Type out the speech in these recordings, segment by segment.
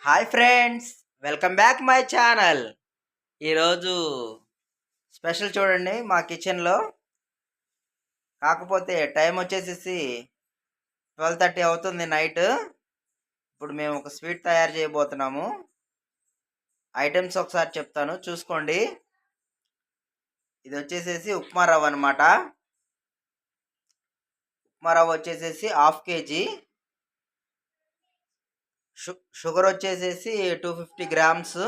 Hi friends, welcome back my channel. ఈరోజు special చూడండి మా కిచెన్లో. కాకపోతే టైం వచ్చేసేసి 12:30 అవుతుంది నైట్. ఇప్పుడు మేము ఒక స్వీట్ తయారు చేయబోతున్నాము. ఐటమ్స్ ఒకసారి చెప్తాను చూసుకోండి. ఇది వచ్చేసేసి ఉప్మా రవ్వ అనమాట. ఉప్మా రవ్వ వచ్చేసేసి 1/2 kg. షుగర్ వచ్చేసేసి 250 గ్రామ్స్.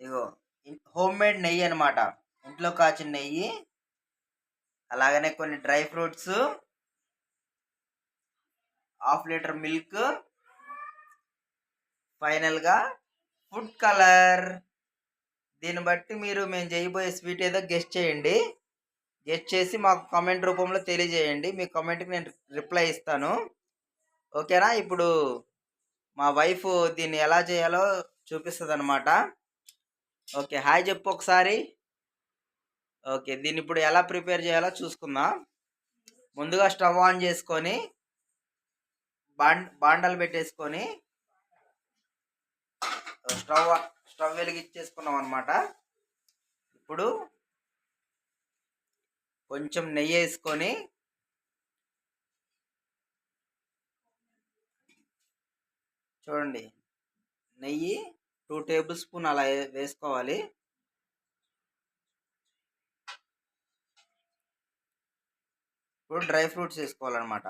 ఇగో హోమ్ మేడ్ నెయ్యి అనమాట, ఇంట్లో కాచిన నెయ్యి. అలాగనే కొన్ని డ్రై ఫ్రూట్స్, 1/2 లీటర్ మిల్క్, ఫైనల్గా ఫుడ్ కలర్. దీన్ని బట్టి మీరు మేము చేయబోయే స్వీట్ ఏదో గెస్ట్ చేయండి. గెస్ట్ చేసి మాకు కామెంట్ రూపంలో తెలియజేయండి. మీ కామెంట్కి నేను రిప్లై ఇస్తాను. ఓకేనా? ఇప్పుడు మా వైఫ్ దీన్ని ఎలా చేయాలో చూపిస్తుంది అనమాట. ఓకే, హాయ్ చెప్పు ఒకసారి. ఓకే, దీన్ని ఇప్పుడు ఎలా ప్రిపేర్ చేయాలో చూసుకుందాం. ముందుగా స్టవ్ ఆన్ చేసుకొని బాండలు పెట్టేసుకొని స్టవ్ వెలిగించేసుకున్నాం అనమాట. ఇప్పుడు కొంచెం నెయ్యి వేసుకొని చూడండి, నెయ్యి 2 టేబుల్ స్పూన్ అలా వేసుకోవాలి. ఇప్పుడు డ్రై ఫ్రూట్స్ వేసుకోవాలన్నమాట.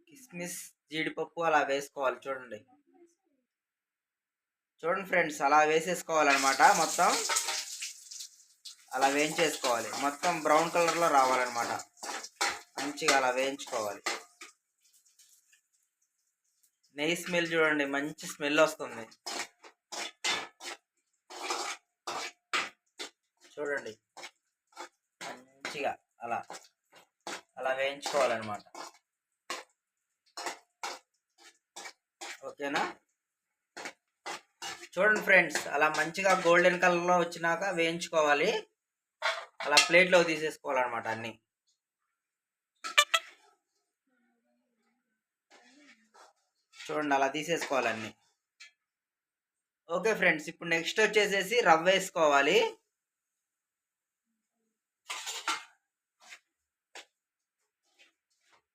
కిస్మిస్, జీడిపప్పు అలా వేసుకోవాలి. చూడండి ఫ్రెండ్స్, అలా వేసేసుకోవాలన్నమాట. మొత్తం అలా వేయించేసుకోవాలి. మొత్తం బ్రౌన్ కలర్లో రావాలన్నమాట. మంచిగా అలా వేయించుకోవాలి. నెయ్యి స్మెల్ చూడండి, మంచి స్మెల్ వస్తుంది. చూడండి, మంచిగా అలా అలా వేయించుకోవాలన్నమాట. ఓకేనా? చూడండి ఫ్రెండ్స్, అలా మంచిగా గోల్డెన్ కలర్లో వచ్చినాక వేయించుకోవాలి. అలా ప్లేట్లో తీసేసుకోవాలన్నమాట అన్నీ. చూడండి, అలా తీసేసుకోవాలన్నీ. ఓకే ఫ్రెండ్స్, ఇప్పుడు నెక్స్ట్ వచ్చేసేసి రవ్వ వేసుకోవాలి.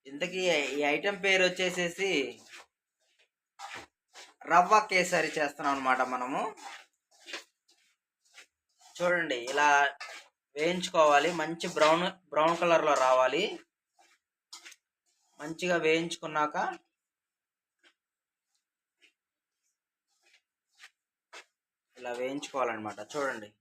ఇంతకీ ఈ ఐటెం పేరు వచ్చేసేసి రవ్వ కేసరి చేస్తున్నాం అనమాట మనము. చూడండి, ఇలా వేయించుకోవాలి. మంచి బ్రౌన్ కలర్లో రావాలి. మంచిగా వేయించుకున్నాక ఇలా వేయించుకోవాలన్నమాట. చూడండి,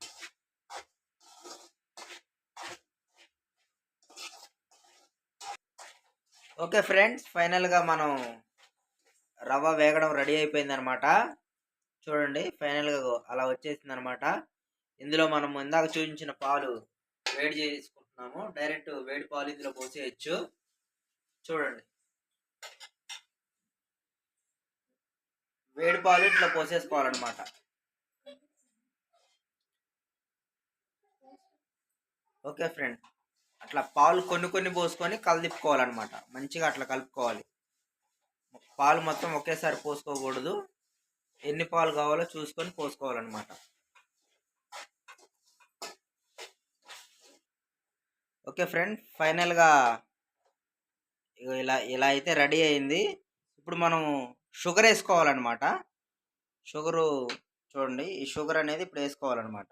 ఓకే ఫ్రెండ్స్, ఫైనల్గా మనం రవ్వ వేగడం రెడీ అయిపోయింది అనమాట. చూడండి, ఫైనల్గా అలా వచ్చేసింది అనమాట. ఇందులో మనం ఇందాక చూపించిన పాలు వేడి చేసుకుంటున్నాము. డైరెక్ట్ వేడి పాలు ఇందులో పోసేయచ్చు. చూడండి, వేడి పాలు ఇట్లా పోసేసుకోవాలన్నమాట. ఓకే ఫ్రెండ్, అట్లా పాలు కొన్ని పోసుకొని కలదిప్పుకోవాలన్నమాట. మంచిగా అట్లా కలుపుకోవాలి. పాలు మొత్తం ఒకేసారి పోసుకోకూడదు. ఎన్ని పాలు కావాలో చూసుకొని పోసుకోవాలన్నమాట. ఓకే ఫ్రెండ్, ఫైనల్గా ఇలా అయితే రెడీ అయింది. ఇప్పుడు మనం షుగర్ వేసుకోవాలన్నమాట. షుగరు చూడండి, ఈ షుగర్ అనేది ఇప్పుడు వేసుకోవాలన్నమాట.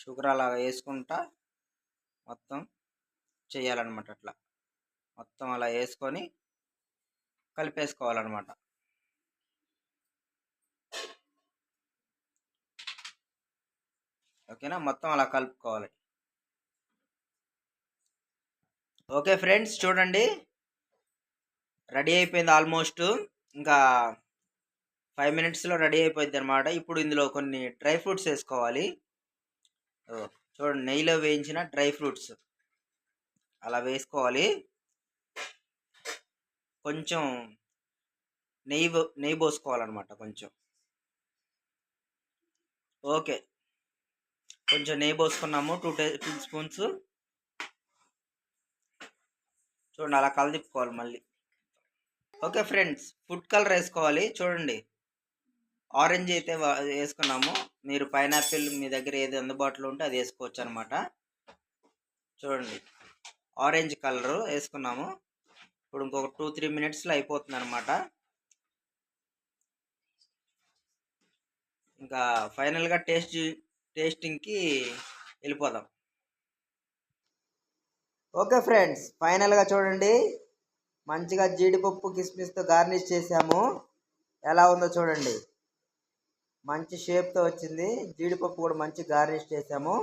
షుగర్ అలా వేసుకుంటా మొత్తం చేయాలన్నమాట. అట్లా మొత్తం అలా వేసుకొని కలిపేసుకోవాలన్నమాట. ఓకేనా? మొత్తం అలా కలుపుకోవాలి. ఓకే ఫ్రెండ్స్, చూడండి, రెడీ అయిపోయింది ఆల్మోస్ట్. ఇంకా 5 మినిట్స్లో రెడీ అయిపోయింది అనమాట. ఇప్పుడు ఇందులో కొన్ని డ్రై ఫ్రూట్స్ వేసుకోవాలి. చూడండి, నెయ్యిలో వేయించిన డ్రై ఫ్రూట్స్ అలా వేసుకోవాలి. కొంచెం నెయ్యి పోసుకోవాలన్నమాట కొంచెం. ఓకే, కొంచెం నెయ్యి పోసుకున్నాము, 2 స్పూన్స్. చూడండి, అలా కలదిప్పుకోవాలి మళ్ళీ. ఓకే ఫ్రెండ్స్, ఫుడ్ కలర్ వేసుకోవాలి. చూడండి, ఆరెంజ్ అయితే వేసుకున్నాము. మీరు పైనాపిల్ మీ దగ్గర ఏది అందుబాటులో ఉంటే అది వేసుకోవచ్చు అనమాట. చూడండి, ఆరెంజ్ కలరు వేసుకున్నాము. ఇప్పుడు ఇంకొక 2-3 మినిట్స్లో అయిపోతుంది అనమాట. ఇంకా ఫైనల్గా టేస్టింగ్కి వెళ్ళిపోదాం. ఓకే ఫ్రెండ్స్, ఫైనల్గా చూడండి, మంచిగా జీడిపప్పు కిస్మిస్తో గార్నిష్ చేసాము. ఎలా ఉందో చూడండి, మంచి షేప్తో వచ్చింది. జీడిపప్పు కూడా మంచి గార్నిష్ చేసాము.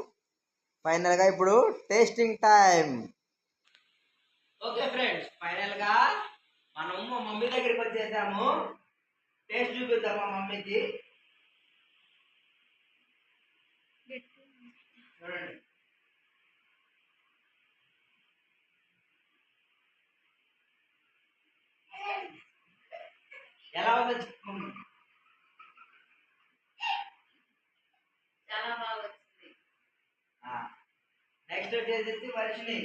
ఫైనల్గా ఇప్పుడు టేస్టింగ్ టైం. ఓకే ఫ్రెండ్స్, ఫైనల్గా మనము మా మమ్మీ దగ్గరికి వచ్చేసాము. టేస్ట్ చూపిద్దాం మా మమ్మీకి. చూడండి, ఎలా ఉందో చెప్పండి. చాలా బాగా వచ్చింది. నెక్స్ట్ వచ్చేసి వర్షిని.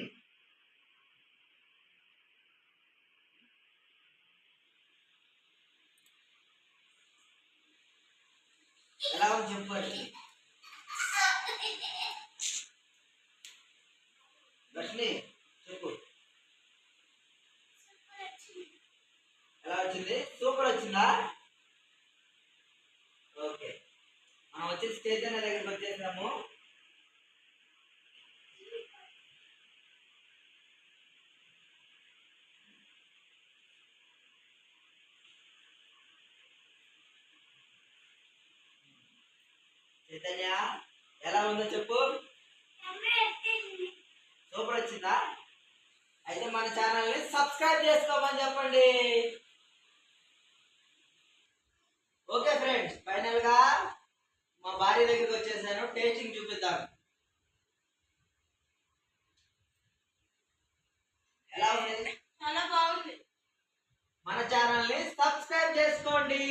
ఎలా ఉంది చెప్పు వర్షిని. వర్షిని చెప్పు, ఎలా వచ్చింది? సూపర్ వచ్చిందా? ఓకే, మనం వచ్చేసి చైతన్య దగ్గరికి వచ్చేసాము. చైతన్య, ఎలా ఉందో చెప్పు. సూపర్ వచ్చిందా? అయితే మన ఛానల్ని సబ్స్క్రైబ్ చేసుకోమని చెప్పండి. ఓకే ఫ్రెండ్స్, ఫైనల్గా మా భార్య దగ్గరికి వచ్చేసాను. టేస్టింగ్ చూపిద్దాం. ఎలా ఉంది? చాలా బాగుంది. మన ఛానల్ని సబ్స్క్రైబ్ చేసుకోండి.